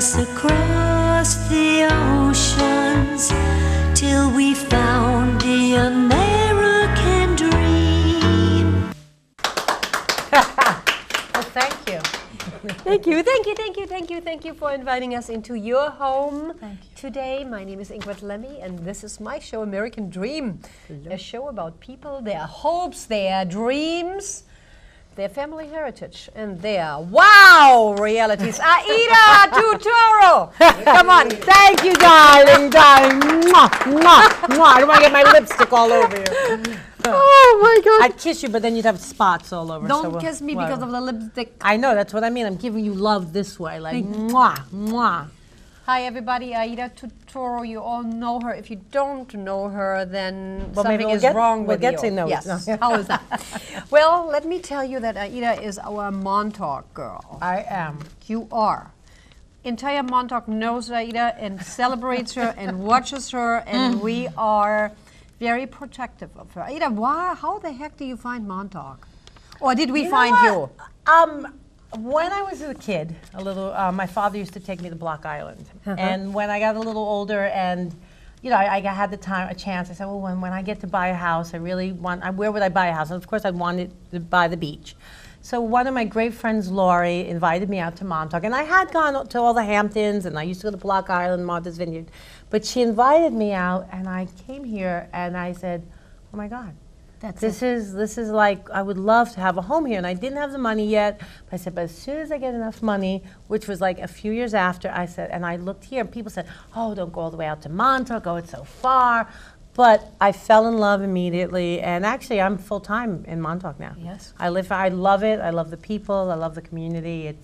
us across the oceans till we found the American dream. Well, thank you. Thank you for inviting us into your home today. My name is Ingrid Lemme, and this is my show, American Dream. A show about people, their hopes, their dreams, their family heritage, and their wow realities. Aida Turturro! Come on. Thank you, darling. Mwah, mwah, mwah. I don't want to get my lipstick all over you. Oh my God. I'd kiss you, but then you'd have spots all over. Don't kiss me because of the lipstick. I know, that's what I mean. I'm giving you love this way, like mwah, mwah. Hi everybody, Aida Turturro. You all know her. If you don't know her, then something is wrong with you. We'll get to know yes. it. How is that? Well, let me tell you that Aida is our Montauk girl. I am. You are. Entire Montauk knows Aida and celebrates her and watches her, and we are very protective of her. Aida, how the heck do you find Montauk? Or did we find you? When I was a kid, my father used to take me to Block Island. And when I got a little older and, you know, I had a chance, I said, well, when I get to buy a house, where would I buy a house? And of course, I wanted to buy the beach. So one of my great friends, Lori, invited me out to Montauk. And I had gone to all the Hamptons, and I used to go to Block Island, Martha's Vineyard. But she invited me out, and I came here, and I said, oh my God. This is like, I would love to have a home here, and I didn't have the money yet. But I said, but as soon as I get enough money, which was like a few years after, I said, and I looked here, and people said, oh, don't go all the way out to Montauk, oh, it's so far. But I fell in love immediately, and actually, I'm full-time in Montauk now. Yes. I love it, I love the people, I love the community.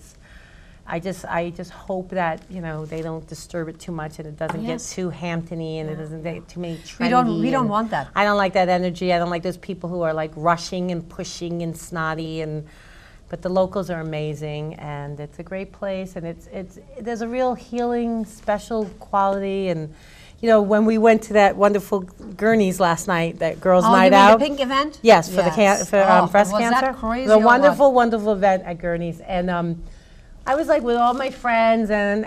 I just hope that, you know, they don't disturb it too much and it doesn't get too Hampton-y and it doesn't get too many trendy. We don't want that. I don't like that energy. I don't like those people who are like rushing and pushing and snotty. But the locals are amazing, and it's a great place, and there's a real healing, special quality. And you know, when we went to that wonderful Gurney's last night, that girls' night out. The pink event? Yes, for the breast was cancer. That crazy the wonderful event at Gurney's, and I was like with all my friends and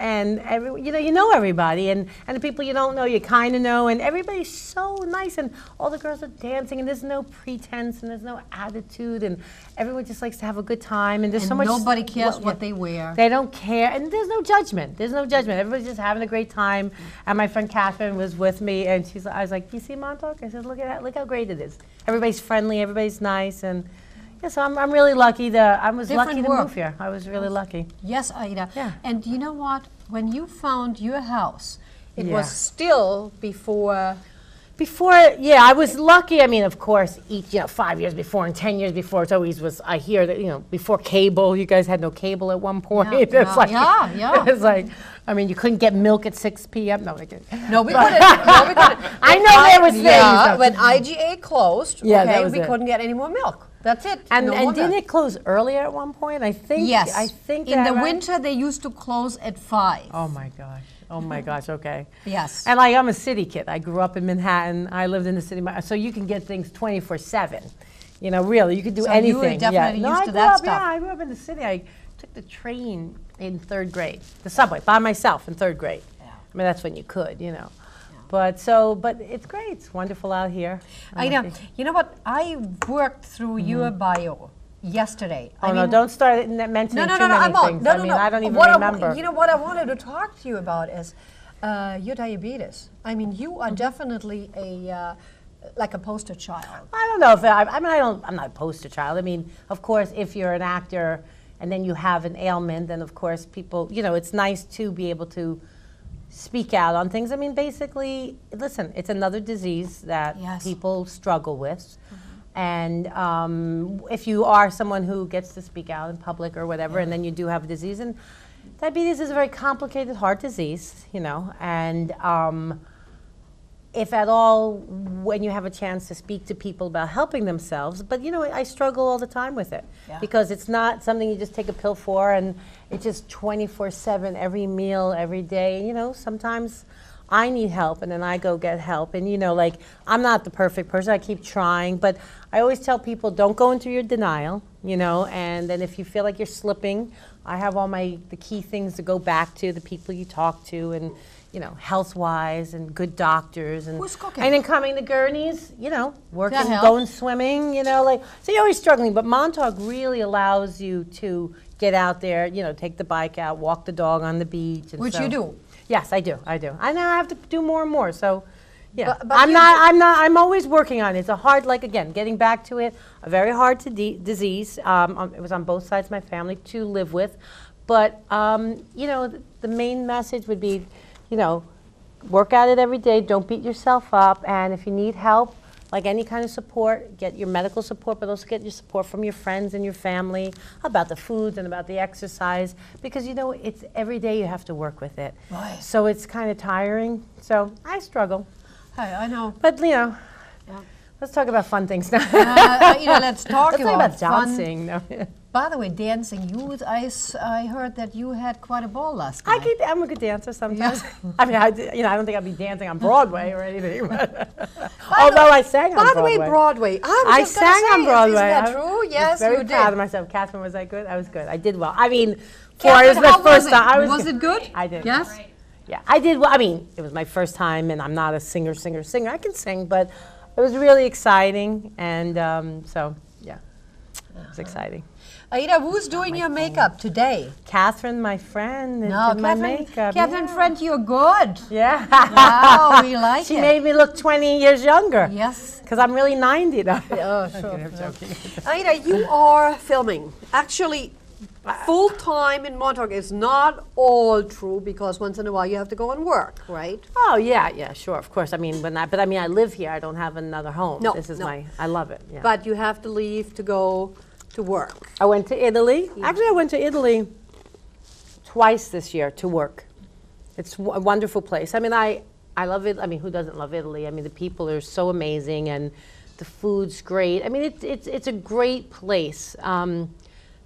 you know everybody and the people you don't know you kind of know, and everybody's so nice, and all the girls are dancing, and there's no pretense and there's no attitude, and everyone just likes to have a good time, and there's so much. Nobody cares what they wear. They don't care, and there's no judgment. There's no judgment. Everybody's just having a great time. And my friend Catherine was with me, and I was like, "You see Montauk?" I said, "Look at that! Look how great it is. Everybody's friendly. Everybody's nice." And yeah, so I'm really lucky I was lucky to move here. I was really lucky. Yes, Aida. Yeah. And you know what? When you found your house, it was still before. Yeah, I was lucky. I mean, of course, 5 years before and 10 years before, it always was. I hear that, you know, before cable, you guys had no cable at one point. It's like, I mean, you couldn't get milk at 6 p.m. No, we couldn't. No, we couldn't. I know there was things. Yeah, when IGA closed, we couldn't get any more milk. That's it. And didn't it close earlier at one point? I think. Yes. I think in the winter they used to close at 5. Oh my gosh. Oh my gosh. Okay. Yes. And I'm a city kid. I grew up in Manhattan. I lived in the city, so you can get things 24/7. You know, really, you could do anything. You were definitely used to that stuff. Yeah, I grew up in the city. I took the train in 3rd grade, the subway by myself in 3rd grade. Yeah. I mean, that's when you could, you know. But it's great. It's wonderful out here. Aida, you know what? I worked through your bio yesterday. No, don't start mentioning too many things. I don't even remember. You know what I wanted to talk to you about is your diabetes. I mean, you are definitely like a poster child. I don't know if I'm not a poster child. I mean, of course, if you're an actor and then you have an ailment, then of course people, you know, it's nice to be able to speak out on things. I mean, basically, listen, it's another disease that people struggle with. And if you are someone who gets to speak out in public or whatever, and then you do have a disease, and diabetes is a very complicated heart disease, you know, and if at all, when you have a chance to speak to people about helping themselves, but you know, I struggle all the time with it because it's not something you just take a pill for, and it's just 24/7, every meal, every day. You know, sometimes I need help, and then I go get help, and you know, like, I'm not the perfect person. I keep trying, but I always tell people, don't go into your denial, you know, and then if you feel like you're slipping, I have all the key things to go back to, the people you talk to, and health-wise, and good doctors, and who's cooking? And then coming to Gurney's, working, help. going swimming, so you're always struggling. But Montauk really allows you to get out there, take the bike out, walk the dog on the beach, and Which you do. Yes, I do. I now have to do more and more. So. Yeah, But I'm always working on it. It's a hard, again, getting back to it, a very hard disease. It was on both sides of my family to live with. But, the main message would be, work at it every day, don't beat yourself up, and if you need help, like any kind of support, get your medical support, but also get your support from your friends and your family about the foods and about the exercise, because it's every day you have to work with it. Right. So it's kind of tiring. So I struggle. I know. But let's talk about fun things now. Let's talk about fun. dancing. No. By the way, dancing. I heard that you had quite a ball last night. I'm a good dancer sometimes. I mean, I don't think I'd be dancing on Broadway or anything. Although I sang on Broadway. By the way, Broadway. I sang on Broadway. Isn't that true? Yes, I was you very proud did. of myself. Catherine, was I good? I was good. I did well. I mean, Catherine, it was the first time. Was it good? I did. Yes. Yeah, I did well. I mean, it was my first time, and I'm not a singer. I can sing, but it was really exciting, and so yeah, it was exciting. Aida, who's doing your makeup today? Catherine, my friend, did No, my makeup. Catherine, friend, you're good. Yeah. Wow, we like she it. made me look 20 years younger. Yes. Because I'm really 90 now. Oh, sure. I'm joking. Aida, you are filming. Actually, full-time in Montauk is not all true, because once in a while you have to go and work, right? Oh, yeah, sure, of course. I mean, I live here. I don't have another home. No, This is no. I love it. Yeah. But you have to leave to go to work. I went to Italy. Actually, I went to Italy twice this year to work. It's a wonderful place. I mean, I love it. I mean, who doesn't love Italy? I mean, the people are so amazing, and the food's great. I mean, it's a great place.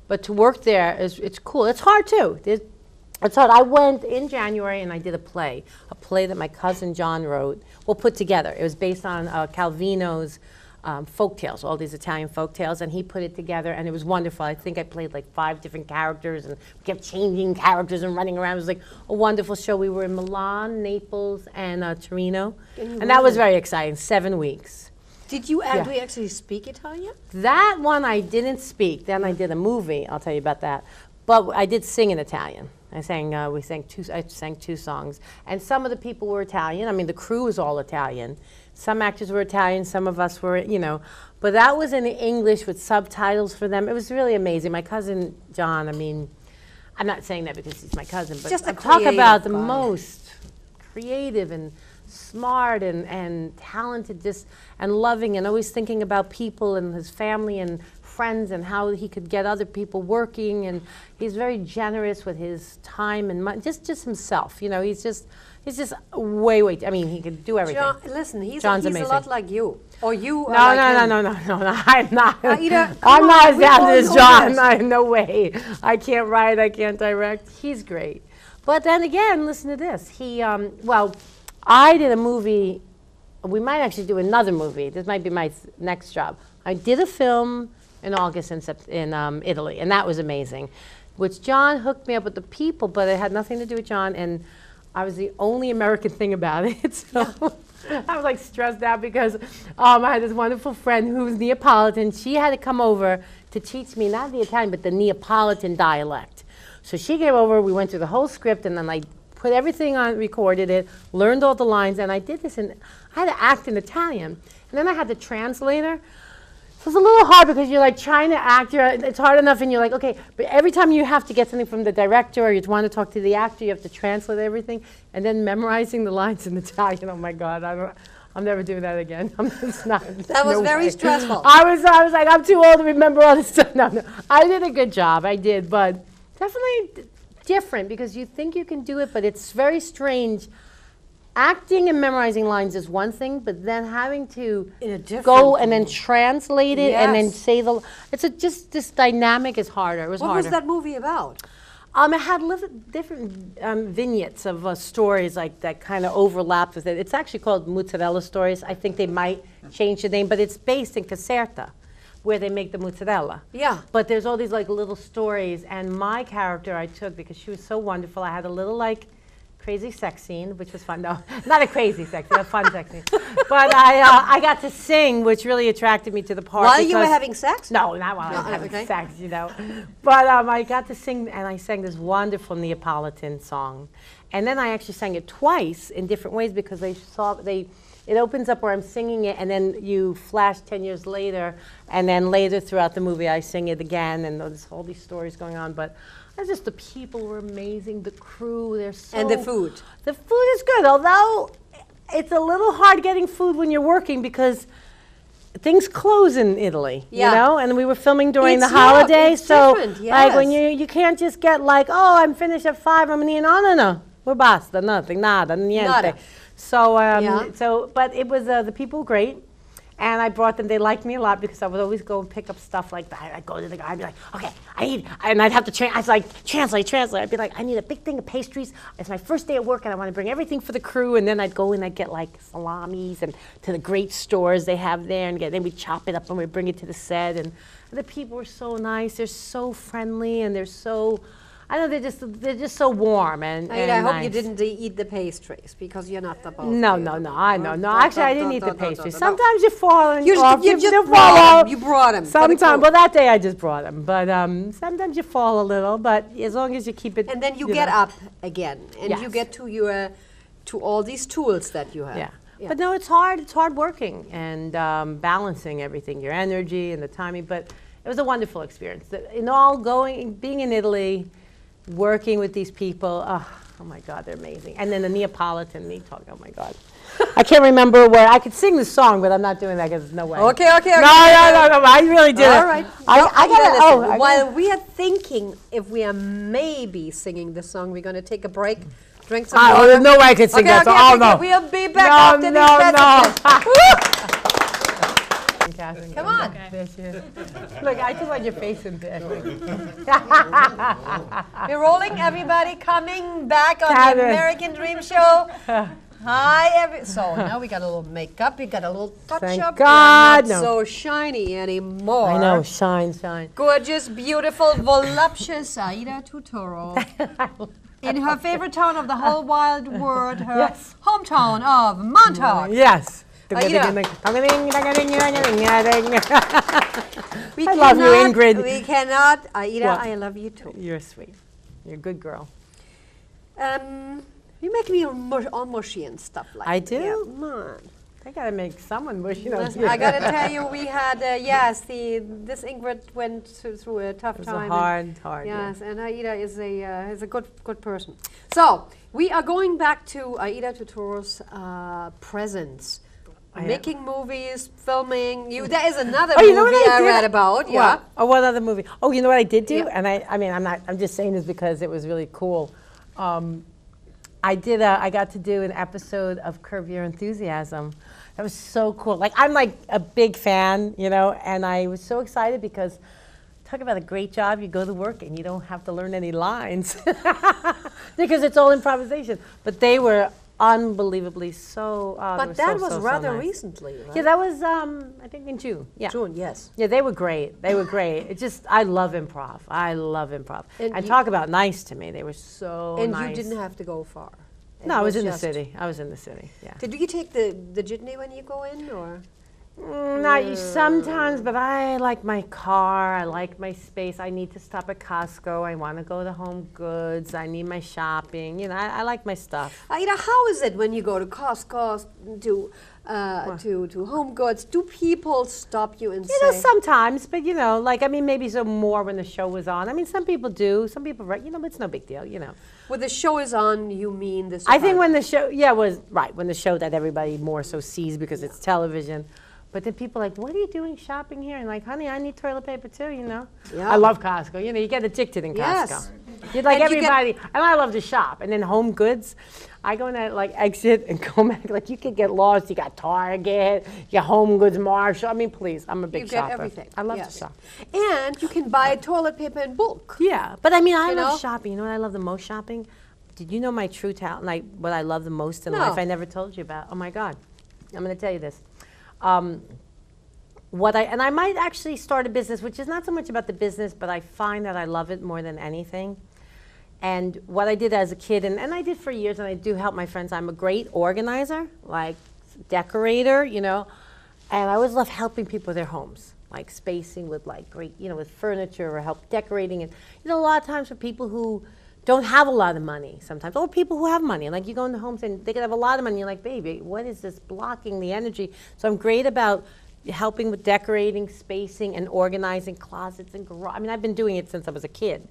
But to work there it's cool. It's hard too. It's hard. I went in January and I did a play that my cousin John wrote. Put together. It was based on Calvino's folk tales, all these Italian folk tales, and he put it together, and it was wonderful. I think I played like 5 different characters, and we kept changing characters and running around. It was like a wonderful show. We were in Milan, Naples, and Torino, and that was very exciting. 7 weeks. Did you actually speak Italian? That one I didn't speak. Then I did a movie. I'll tell you about that. But I did sing in Italian. I sang 2 songs, and some of the people were Italian. I mean, the crew was all Italian. Some actors were Italian, some of us were, but that was in English with subtitles for them. It was really amazing. My cousin John, I mean, I'm not saying that because he's my cousin, but Just a talk about the creative guy. most creative and smart and talented, and loving, and always thinking about people and his family and friends and how he could get other people working, and he's very generous with his time and money, just himself. He's just way. I mean, he could do everything. John, listen, he's amazing. a lot like you. Or you No, are no, like him. no, I'm not. Aida, I'm not as we all talented as know John. this. No way. I can't write. I can't direct. He's great. But then again, listen to this. I did a movie. We might actually do another movie. This might be my next job. I did a film in August in Italy, and that was amazing. Which John hooked me up with the people, but it had nothing to do with John, and I was the only American thing about it. So I was like stressed out because I had this wonderful friend who was Neapolitan. She had to come over to teach me not the Italian, but the Neapolitan dialect. So she came over, we went through the whole script, and then I put everything on, recorded it, learned all the lines, and I did this, and I had to act in Italian. And then I had the translator. So it's a little hard because you're like trying to act, it's hard enough, and you're like, okay, but every time you have to get something from the director or you want to talk to the actor, you have to translate everything, and then memorizing the lines in Italian. Oh my God, I'm never doing that again. I'm just not. That was no very way. stressful. I was like, I'm too old to remember all this stuff. No, I did a good job, I did, but definitely different because you think you can do it, but it's very strange. Acting and memorizing lines is one thing, but then having to go and then translate it and then say just this dynamic is harder. It was harder. What was that movie about? It had different vignettes of stories like that kind of overlapped with it. It's actually called Mozzarella Stories. I think they might change the name, but it's based in Caserta. where they make the mozzarella. Yeah. But there's all these like little stories, and my character I took because she was so wonderful. I had a little like crazy sex scene, which was fun. No, not a crazy sex scene, a fun sex scene. But I got to sing, which really attracted me to the part. While you were having sex? No, not while I was having okay. sex, you know. But I got to sing, and I sang this wonderful Neapolitan song. And then I actually sang it twice in different ways because it opens up where I'm singing it, and then you flash 10 years later, and then later throughout the movie I sing it again, and there's all these stories going on. But the people were amazing, the crew, they're so... And the food. The food is good, although it's a little hard getting food when you're working because things close in Italy, Yeah. you know? And we were filming during the It's holidays, it's so different, like when yes. you can't just get like, oh, I'm finished at 5, I'm gonna eat, no, we're basta, nothing, nada, niente. Nada. So, Yeah. but it was, the people were great. And I brought them, they liked me a lot because I would always go and pick up stuff like that. I'd go to the guy, I'd be like, okay, and I'd have to, translate. I'd be like, I need a big thing of pastries. It's my first day at work and I want to bring everything for the crew. And then I'd go and I'd get like salamis and to the great stores they have there and then we'd chop it up and we'd bring it to the set. And the people were so nice, they're so friendly and they're so, I know they're just so warm and I hope nice. you didn't eat the pastries because you're not supposed No, to. I know. No, actually, I didn't eat the pastries. Sometimes you fall off. You You just fall brought off. them. You brought them. Sometimes, well, that day I just brought them. But sometimes you fall a little. But as long as you keep it. And then you get know. up again, and you Yes. get to all these tools that you have. Yeah. But no, it's hard. It's hard working and balancing everything, your energy and the timing. But it was a wonderful experience. In all, being in Italy, working with these people, oh my God, they're amazing. And then the Neapolitan meat talk, oh my God. I can't remember where, I could sing the song, but I'm not doing that because there's no way. Okay. No, I really did All right. I gotta, While we are thinking if we are maybe singing the song, we're going to take a break, drink some water. there's no way I could sing that song. Oh, no. We'll be back after these messages. Come on. Look, I just want your face in there. We're rolling, everybody coming back on the Catherine. American Dream Show. Hi, so now we got a little makeup, we got a little touch Thank up. God, We're not no. so shiny anymore. I know, shine. Gorgeous, beautiful, voluptuous Aida Turturro. In her favorite town of the whole wide world, her Yes. hometown of Montauk. Yes. Aida. We I love you, cannot- Ingrid. We cannot. Aida, What? I love you too. You're sweet. You're a good girl. You make me all mushy and stuff like I that. do? Yeah, come on. I gotta make someone wish, you know. Listen, I gotta tell you, we had this Ingrid went through a tough It was time. a hard. Yes, and Aida is a good person. So we are going back to Aida Turturro's presence. Making movies, filming. There is another movie I read about. Yeah. Oh, what other movie? Oh, you know what I did do? Yeah. And I'm just saying this because it was really cool. I got to do an episode of Curb Your Enthusiasm. That was so cool. Like, I'm like a big fan, you know, and I was so excited because talk about a great job. You go to work and you don't have to learn any lines because it's all improvisation. But they were unbelievably so. But that was rather recently, right? Yeah, that was I think in June. Yeah. June, yes. Yeah, they were great. They were great. It just, I love improv. And you- talk about nice to me. They were so And nice. you didn't have to go far. It No, I was in the just- city. I was in the city. Yeah. Did you take the jitney when you go in, or? Not sometimes, but I like my car. I like my space. I need to stop at Costco. I want to go to Home Goods. I need my shopping. You know, I like my stuff. Aida, how is it when you go to Costco, to Home Goods? Do people stop you and You know, say? sometimes, but you know, like, I mean, maybe some more when the show was on. I mean, some people do. Some people, you know, it's no big deal, you know. When the show is on, you mean the? I think when the show, was right, when the show that everybody more so sees because it's television. But then people are like, what are you doing shopping here? And like, honey, I need toilet paper too, you know? Yeah. I love Costco. You know, you get addicted in Costco. Yes. You're like And you get- everybody, and I love to shop. And then Home Goods, I go in that like exit and go back, like you could get lost. You got Target, you got Home Goods, Marshall. I mean, please, I'm a big You shopper. get everything. I love yes. to shop. And you can buy toilet paper in bulk. Yeah, but I mean, I You love know? shopping. You know what I love the most? Shopping. Did you know my true talent? Like what I love the most in No. life? I never told you about. Oh my God, I'm going to tell you this. and I might actually start a business, which is not so much about the business, but I find that I love it more than anything. And what I did as a kid, and I did for years, and I do help my friends. I'm a great organizer, like decorator, you know, and I always love helping people with their homes, like spacing with like great, you know, with furniture or help decorating. And, you know, a lot of times for people who don't have a lot of money sometimes, or people who have money, like you go into homes and they could have a lot of money, you're like, baby, what is this blocking the energy? So I'm great about helping with decorating, spacing, and organizing closets and garage. I mean, I've been doing it since I was a kid.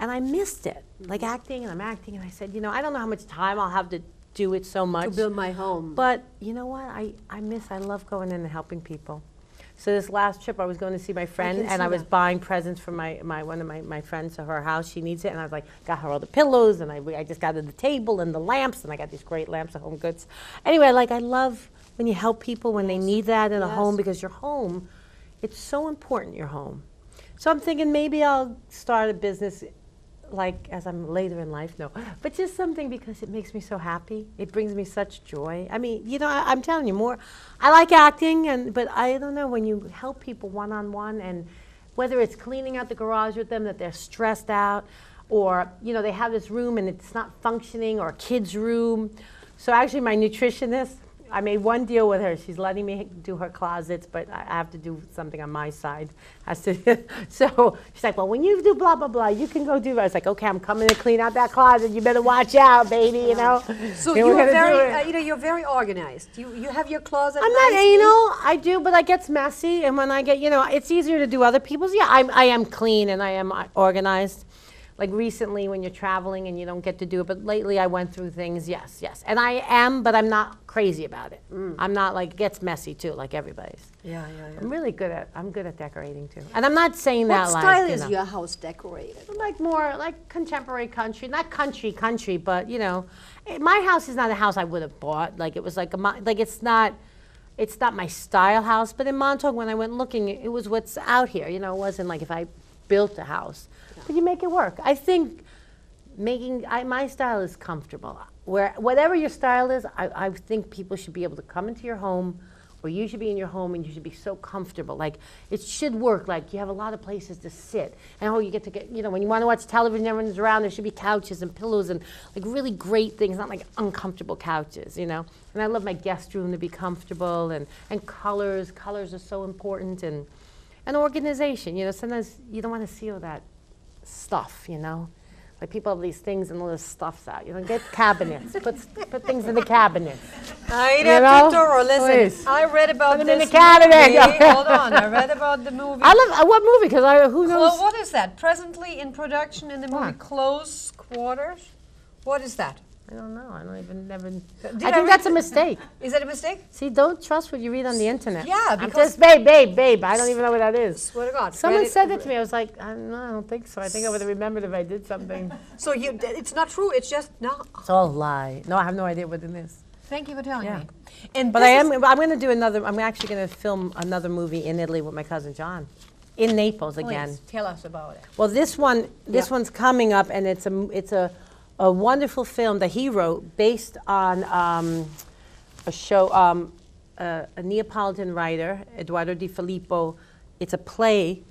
And I missed it, like acting, and I'm acting, and I said, you know, I don't know how much time I'll have to do it so much. To build my home. But you know what, I love going in and helping people. So this last trip, I was going to see my friend, and I was buying presents for one of my friends to her house. She needs it, and I was like, got her all the pillows, and I just got her the table and the lamps, and I got these great lamps at Home Goods. Anyway, like I love when you help people when they need that in a home, because your home, it's so important, your home. So I'm thinking maybe I'll start a business like as I'm later in life, no, but just something because it makes me so happy. It brings me such joy. I mean, you know, I'm telling you more, I like acting, but I don't know, when you help people one-on-one, and whether it's cleaning out the garage with them that they're stressed out, or, you know, they have this room and it's not functioning, or a kid's room. So actually my nutritionist, I made one deal with her. She's letting me do her closets, but I have to do something on my side. So she's like, well, when you do blah, blah, blah, you can go do that. I was like, okay, I'm coming to clean out that closet. You better watch out, baby, you know. So you're very, you know, you're very organized. You have your closet I'm not anal. I do, but it gets messy. And when I get, you know, it's easier to do other people's. Yeah, I am clean and I am organized. Like recently when you're traveling and you don't get to do it, but lately I went through things, yes. And I am, but I'm not crazy about it. I'm not like, it gets messy too, like everybody's. Yeah. I'm good at decorating too. And I'm not saying that like, what style is your house decorated? Like more like contemporary country, not country, but you know, my house is not a house I would have bought. Like it was like, it's not my style house, but in Montauk when I went looking, it was what's out here. You know, it wasn't like if I built a house. But you make it work. I think my style is comfortable. Whatever your style is, I think people should be able to come into your home, or you should be in your home and you should be so comfortable. Like it should work. Like you have a lot of places to sit. And you get, you know, when you want to watch television, everyone's around, there should be couches and pillows and like really great things, not like uncomfortable couches, you know. And I love my guest room to be comfortable, and colors. Colors are so important, and organization. You know, sometimes you don't want to see all that stuff, you know, like people have these things and all this stuff's out. You know, get cabinets, put things in the cabinets. Aida Turturro, listen. Please. I read about this in the cabinet. movie. Hold on, I read about the movie. I love what movie? Because who knows? Well, what is that? Presently in production in the movie Close Quarters. What is that? I don't know. I don't even never. I think that's a mistake. Is that a mistake? See, don't trust what you read on the internet. Yeah, because I'm just babe. I don't even know what that is. Swear to God. Someone said it to me. I was like, I don't think so. I think I would have remembered if I did something. So it's not true. It's just no. It's all a lie. No, I have no idea what it is. Thank you for telling me. But I'm going to do another. I'm actually going to film another movie in Italy with my cousin John, in Naples again. Please tell us about it. Well, this one's coming up, and it's a wonderful film that he wrote based on a show, a Neapolitan writer, Eduardo Di Filippo. It's a play,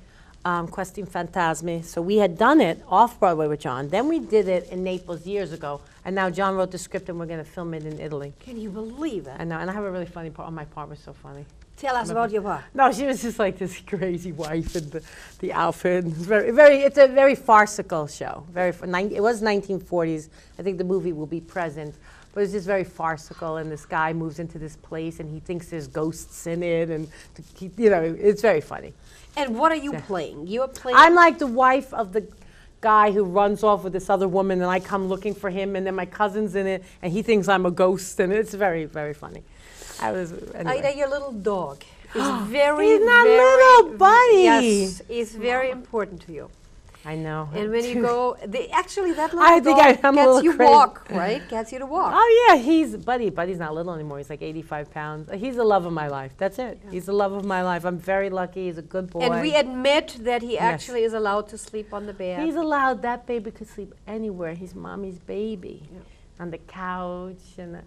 Questi Fantasmi. So we had done it off-Broadway with John. Then we did it in Naples years ago. And now John wrote the script, and we're going to film it in Italy. Can you believe it? I know, and I have a really funny part. Oh, my part was so funny. Tell us about your part. No, she was just like this crazy wife and the outfit. It's a very farcical show. It was 1940s. I think the movie will be present. But it's just very farcical, and this guy moves into this place, and he thinks there's ghosts in it, and you know, it's very funny. And what are you playing? You're playing. I'm like the wife of the guy who runs off with this other woman, and I come looking for him, and then my cousin's in it, and he thinks I'm a ghost, and it's very, very funny. Anyway. Aida, your little dog is very, he's not little, buddy. Yes, is very important to you. I know. And when you go, actually that little dog gets you walk, right? Gets you to walk. Oh yeah, Buddy's not little anymore. He's like 85 pounds. He's the love of my life. That's it. Yeah. He's the love of my life. I'm very lucky. He's a good boy. And we admit that he actually is allowed to sleep on the bed. He's allowed. That baby could sleep anywhere. He's mommy's baby. Yeah. On the couch. And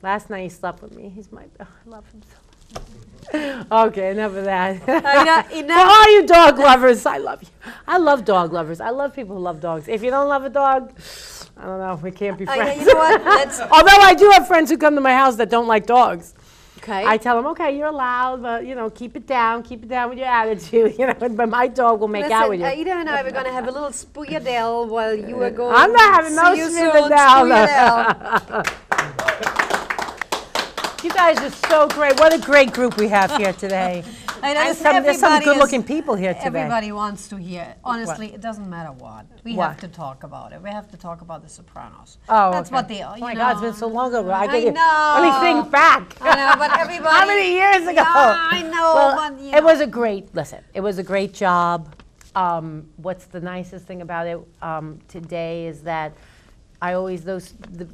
last night he slept with me. I love him so much. Okay, enough of that. Enough. For all you dog lovers, I love you. I love dog lovers. I love people who love dogs. If you don't love a dog, I don't know, we can't be friends. You know what? Although I do have friends who come to my house that don't like dogs. Okay. I tell them, okay, you're allowed, but, you know, keep it down with your attitude, you know, but my dog will make out with you. Aida and I were going to have a little spoojadel while you were going. I'm not having no spoojadel. You guys are so great. What a great group we have here today. There's some good-looking people here today. Everybody wants to hear it. Honestly, it doesn't matter what. We have to talk about it. We have to talk about the Sopranos. Oh, that's what they are. Oh my God, it's been so long ago. I know. Let me think back. I know, but everybody. How many years ago? Yeah, I know. Well, but, it was a great, listen, it was a great job. What's the nicest thing about it today is that I always, the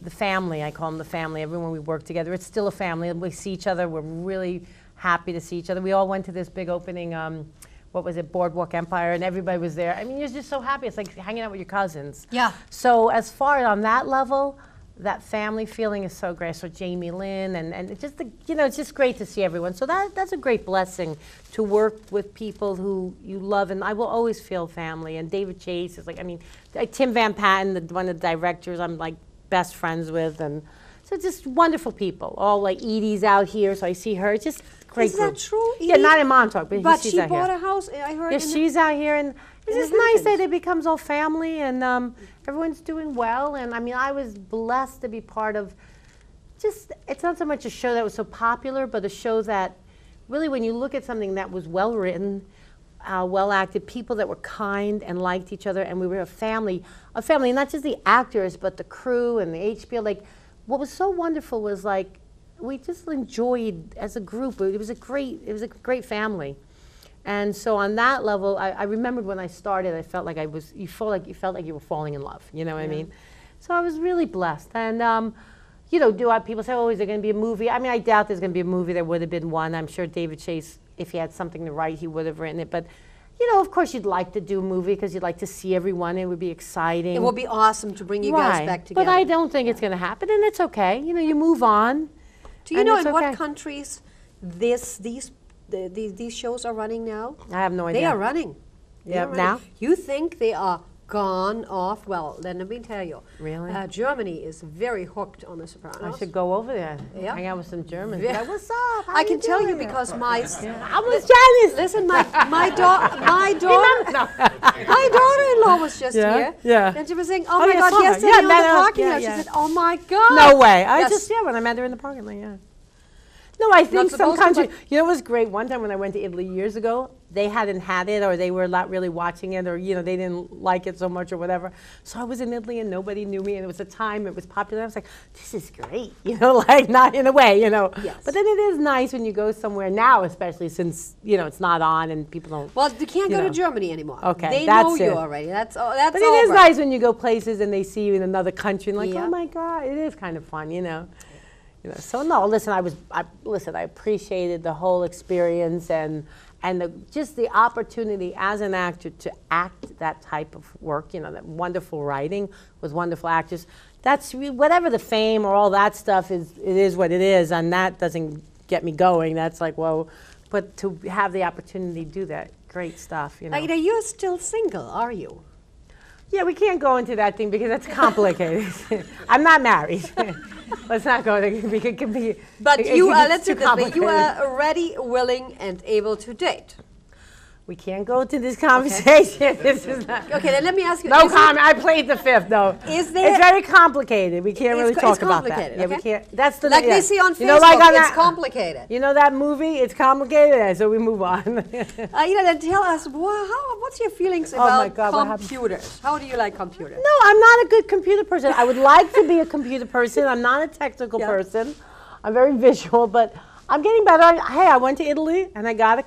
family, I call them the family, everyone we work together, it's still a family. We see each other, we're really happy to see each other. We all went to this big opening, what was it, Boardwalk Empire, and everybody was there. I mean, you're just so happy. It's like hanging out with your cousins. Yeah. So as far on that level, that family feeling is so great. So Jamie Lynn, and it's just, it's just great to see everyone. So that's a great blessing to work with people who you love, and I will always feel family. And David Chase is like, I mean, Tim Van Patten, one of the directors I'm like best friends with, and so just wonderful people. All like Edie's out here, so I see her. It's just great. Is that true? Edie? Yeah, not in Montauk, but she's she out bought here. a house. I heard. Yeah, she's out here, and it's just nice that it becomes all family, and everyone's doing well. And I mean, I was blessed to be part of. Just, it's not so much a show that was so popular, but a show that really, when you look at something that was well written, well acted, people that were kind and liked each other, and we were a family, not just the actors, but the crew and the HBO. Like, what was so wonderful was like, we just enjoyed as a group. It was a great family. And so on that level, I remembered when I started, I felt like you felt like you were falling in love, you know what I mean? So I was really blessed. And, people say, oh, is there going to be a movie? I mean, I doubt there's going to be a movie. There would have been one. I'm sure David Chase, if he had something to write, he would have written it. But, of course you'd like to do a movie because you'd like to see everyone. It would be exciting. It would be awesome to bring you guys back together. But I don't think it's going to happen, and it's okay. You move on. Do you know in what countries these shows are running now? I have no idea. They are running. Yeah, now? You think they are gone off? Well, then let me tell you. Really? Germany is very hooked on The Sopranos. I should go over there. Hang out with some Germans. Yeah. Like, what's up? I can tell you because my I was Janice. Listen, my daughter-in-law was just here. Yeah. And she was saying, "Oh my God, yesterday on the parking lot." She said, "Oh my God." No way. When I met her in the parking lot, yeah. No, I think some country. You know what was great? One time when I went to Italy years ago, they hadn't had it, or they were not really watching it, or they didn't like it so much, or whatever. So I was in Italy and nobody knew me, and it was a time it was popular. I was like, this is great, like not in a way, Yes. But then it is nice when you go somewhere now, especially since it's not on and people don't. Well, you can't go to Germany anymore. Okay, they that's know it. you already. That's But it is nice when you go places and they see you in another country and like, Yeah. oh my God, it is kind of fun, So no, listen, I appreciated the whole experience and just the opportunity as an actor to act that type of work, that wonderful writing with wonderful actors. That's whatever the fame or all that stuff is, it is what it is, and that doesn't get me going. That's like, whoa, but to have the opportunity to do that, great stuff, Aida, you're still single, are you? Yeah, we can't go into that thing because that's complicated. I'm not married. Let's not go there. It can be. But you are. Let's too do this way. You complicated. are ready, willing, and able to date. We can't go into this conversation. This is not. Okay, then let me ask you. No comment. I played the fifth, though. Is there? It's very complicated. We can't really talk about that. Okay? Yeah, we can't. That's the like they see on Facebook. like on it's that, complicated. You know that movie? It's complicated, so we move on. Then tell us what's your feelings about computers? How do you like computers? No, I'm not a good computer person. I would like to be a computer person. I'm not a technical person. I'm very visual, but I'm getting better. Hey, I went to Italy and I got the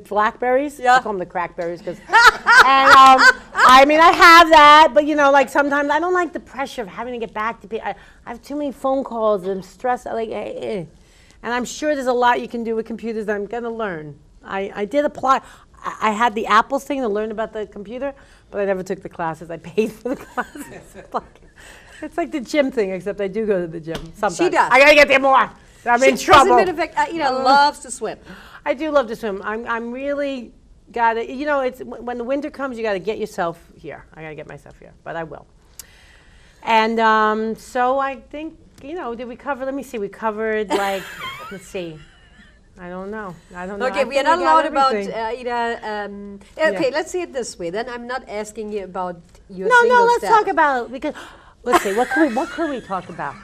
Blackberries. Yeah. I call them the crackberries because. I mean, I have that, but like sometimes I don't like the pressure of having to get back to people. I have too many phone calls and I'm stressed. And I'm sure there's a lot you can do with computers that I'm going to learn. I did apply. I had the Apple thing to learn about the computer, but I never took the classes. I paid for the classes. It's like the gym thing, except I do go to the gym sometimes. She does. I got to get there more. I'm in As a trouble. matter of fact, Aida loves to swim. I do love to swim. I'm really gotta, you know, it's when the winter comes, you gotta get yourself here. I gotta get myself here, but I will. And so I think, you know, did we cover, let me see, we covered like, let's see. I don't know. Okay, we are not allowed about Aida. Okay, let's see it this way. Then I'm not asking you about your No, let's status. talk about, because, let's see, what could we talk about?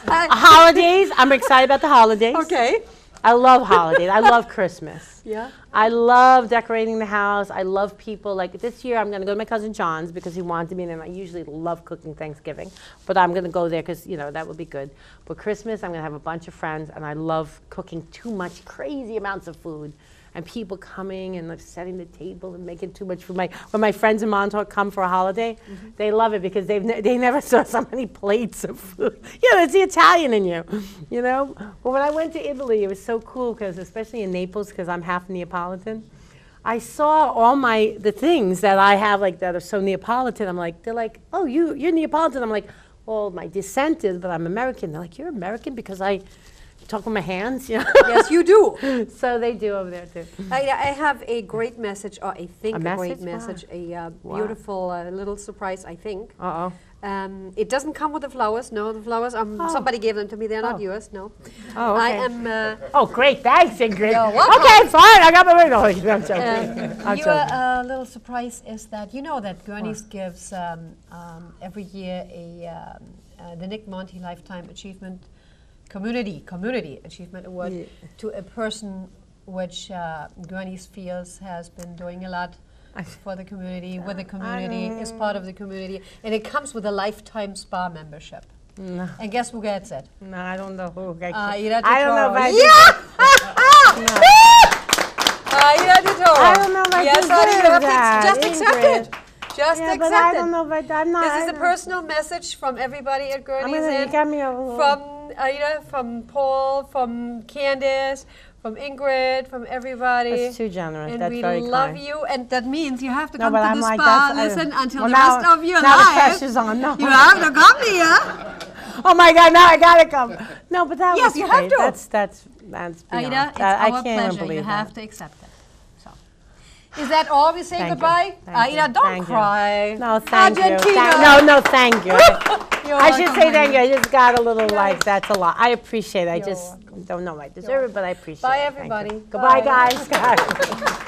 Holidays. I'm excited about the holidays. Okay. I love holidays. I love Christmas. Yeah. I love decorating the house. I love people. Like this year, I'm going to go to my cousin John's because he wanted me, and I usually love cooking Thanksgiving. But I'm going to go there because, you know, that would be good. But Christmas, I'm going to have a bunch of friends, and I love cooking too much, crazy amounts of food. And people coming and like setting the table and making too much food. When my friends in Montauk come for a holiday, they love it because they never saw so many plates of food. You know, it's the Italian in you, you know? But when I went to Italy, it was so cool because, especially in Naples, because I'm half Neapolitan, I saw all the things that I have like that are so Neapolitan. I'm like, they're like, oh, you're Neapolitan. I'm like, well, my descent is, but I'm American. They're like, you're American because I talk with my hands, you know? Yes, you do. So they do over there too. I have a great message, or I think a great message? message, a beautiful little surprise, I think. Uh-oh. It doesn't come with the flowers. No, the flowers, somebody gave them to me. They're not yours, no. Oh, okay. I am... oh, great. Thanks, Ingrid. You're welcome. Okay, fine. I got my ring. No, I'm joking. I'm Your joking. little surprise is that you know that Gurney gives every year the Nick Monty Lifetime Achievement Community Achievement Award to a person which Gurney feels has been doing a lot for the community, with the community, is part of the community, and it comes with a lifetime spa membership. No. And guess who gets it? No, I don't know who. Aida I don't know if I Aida Turturro. I don't know if I Yes, deserve that, just accept Ingrid. it. Just Yeah, accept but I it. don't know if I'm not. This is a personal message from everybody at Gurney's You Inn, got me a from Aida, from Paul, from Candace, from Ingrid, from everybody. That's too generous. And That's we very love kind. you, and that means you have to No, come but to I'm the like, spa, that's- listen, until well, the now- rest of your now life. the pressure's on. No. You have to come here. Oh my God! Now I gotta come. No, but that Yes, was you have great. to. That's beyond. Aida, it's I our can't pleasure. believe You have that. to accept it. So, is that all? We say Thank you. goodbye? Thank Aida, you. don't Thank you. cry. No, thank you. Argentina. No, thank you. You're I should welcome, say thank honey. you. I just got a little like, that's a lot. I appreciate it. I You're just don't know I deserve it, but I appreciate Bye, it. Thank you. everybody. Goodbye, Bye. guys.